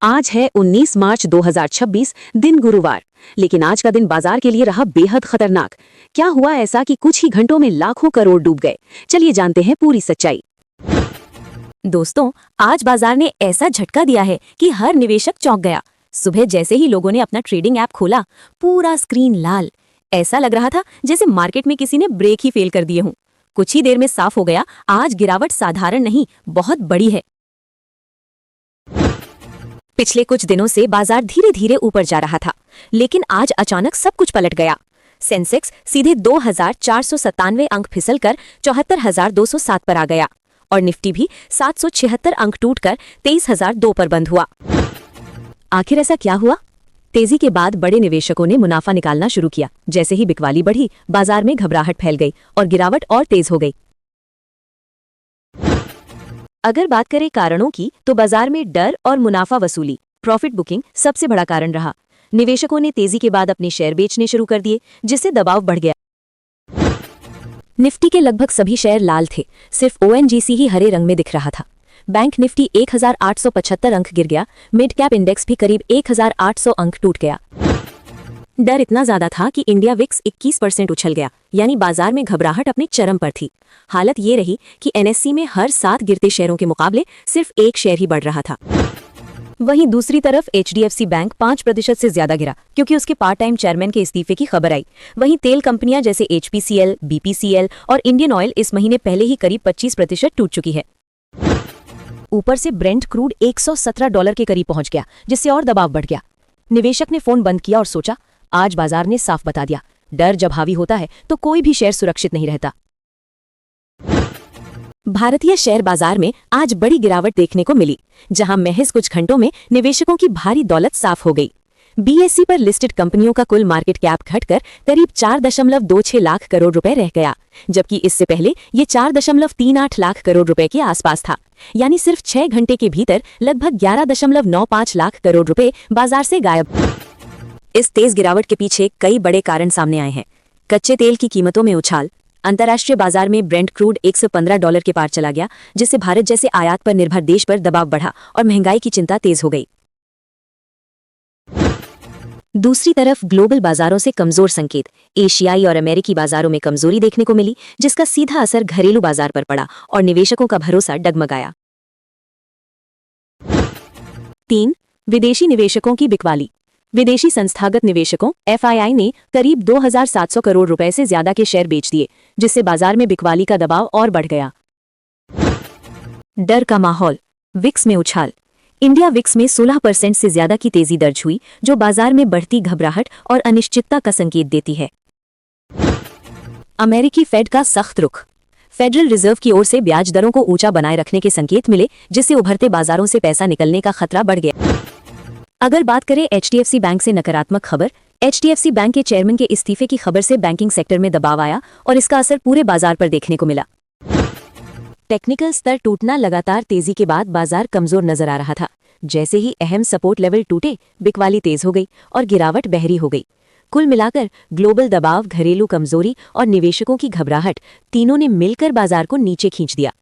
आज है 19 मार्च 2026, दिन गुरुवार। लेकिन आज का दिन बाजार के लिए रहा बेहद खतरनाक। क्या हुआ ऐसा कि कुछ ही घंटों में लाखों करोड़ डूब गए? चलिए जानते हैं पूरी सच्चाई। दोस्तों, आज बाजार ने ऐसा झटका दिया है कि हर निवेशक चौंक गया। सुबह जैसे ही लोगों ने अपना ट्रेडिंग ऐप खोला, पूरा स्क्रीन लाल। ऐसा लग रहा था जैसे मार्केट में किसी ने ब्रेक ही फेल कर दिए हों। कुछ ही देर में साफ हो गया, आज गिरावट साधारण नहीं, बहुत बड़ी है। पिछले कुछ दिनों से बाजार धीरे धीरे ऊपर जा रहा था, लेकिन आज अचानक सब कुछ पलट गया। सेंसेक्स सीधे 2497 अंक फिसलकर 74,207 पर आ गया और निफ्टी भी 776 अंक टूटकर 23,002 पर बंद हुआ। आखिर ऐसा क्या हुआ? तेजी के बाद बड़े निवेशकों ने मुनाफा निकालना शुरू किया। जैसे ही बिकवाली बढ़ी, बाजार में घबराहट फैल गई और गिरावट और तेज हो गई। अगर बात करें कारणों की, तो बाजार में डर और मुनाफा वसूली, प्रॉफिट बुकिंग सबसे बड़ा कारण रहा। निवेशकों ने तेजी के बाद अपने शेयर बेचने शुरू कर दिए, जिससे दबाव बढ़ गया। निफ्टी के लगभग सभी शेयर लाल थे, सिर्फ ओएनजीसी ही हरे रंग में दिख रहा था। बैंक निफ्टी 1875 अंक गिर गया। मिड कैप इंडेक्स भी करीब 1800 अंक टूट गया। डर इतना ज्यादा था कि इंडिया विक्स 21% उछल गया, यानी बाजार में घबराहट अपने चरम पर थी। हालत ये रही कि एनएससी में हर 7 गिरते शेयरों के मुकाबले सिर्फ एक शेयर ही बढ़ रहा था। वहीं दूसरी तरफ एचडीएफसी बैंक 5% से ज्यादा गिरा, क्योंकि उसके पार्ट टाइम चेयरमैन के इस्तीफे की खबर आई। वहीं तेल कंपनियां जैसे एचपीसीएल, बीपीसीएल और इंडियन ऑयल इस महीने पहले ही करीब 25% टूट चुकी है। ऊपर से ब्रेंट क्रूड $117 के करीब पहुंच गया, जिससे और दबाव बढ़ गया। निवेशक ने फोन बंद किया और सोचा, आज बाजार ने साफ बता दिया, डर जब हावी होता है तो कोई भी शेयर सुरक्षित नहीं रहता। भारतीय शेयर बाजार में आज बड़ी गिरावट देखने को मिली, जहां महज कुछ घंटों में निवेशकों की भारी दौलत साफ हो गई। बीएसई पर लिस्टेड कंपनियों का कुल मार्केट कैप घटकर करीब 4.26 लाख करोड़ रुपए रह गया, जबकि इससे पहले ये 4.38 लाख करोड़ रुपए के आसपास था। यानी सिर्फ 6 घंटे के भीतर लगभग 11.95 लाख करोड़ रुपए बाजार से गायब। इस तेज गिरावट के पीछे कई बड़े कारण सामने आए हैं। कच्चे तेल की कीमतों में उछाल, अंतर्राष्ट्रीय बाजार में ब्रेंट क्रूड $115 के पार चला गया, जिससे भारत जैसे आयात पर निर्भर देश पर दबाव बढ़ा और महंगाई की चिंता तेज हो गई। दूसरी तरफ ग्लोबल बाजारों से कमजोर संकेत, एशियाई और अमेरिकी बाजारों में कमजोरी देखने को मिली, जिसका सीधा असर घरेलू बाजार पर पड़ा और निवेशकों का भरोसा डगमगाया। 3. विदेशी निवेशकों की बिकवाली। विदेशी संस्थागत निवेशकों एफआईआई ने करीब 2,700 करोड़ रुपए से ज्यादा के शेयर बेच दिए, जिससे बाजार में बिकवाली का दबाव और बढ़ गया। डर का माहौल, विक्स में उछाल। इंडिया विक्स में 16% से ज्यादा की तेजी दर्ज हुई, जो बाजार में बढ़ती घबराहट और अनिश्चितता का संकेत देती है। अमेरिकी फेड का सख्त रुख, फेडरल रिजर्व की ओर से ब्याज दरों को ऊंचा बनाए रखने के संकेत मिले, जिससे उभरते बाजारों से पैसा निकलने का खतरा बढ़ गया। अगर बात करें एचडीएफसी बैंक से नकारात्मक खबर, एचडीएफसी बैंक के चेयरमैन के इस्तीफे की खबर से बैंकिंग सेक्टर में दबाव आया और इसका असर पूरे बाजार पर देखने को मिला। टेक्निकल स्तर टूटना, लगातार तेजी के बाद बाजार कमजोर नजर आ रहा था। जैसे ही अहम सपोर्ट लेवल टूटे, बिकवाली तेज हो गई और गिरावट बहरी हो गई। कुल मिलाकर ग्लोबल दबाव, घरेलू कमजोरी और निवेशकों की घबराहट, तीनों ने मिलकर बाजार को नीचे खींच दिया।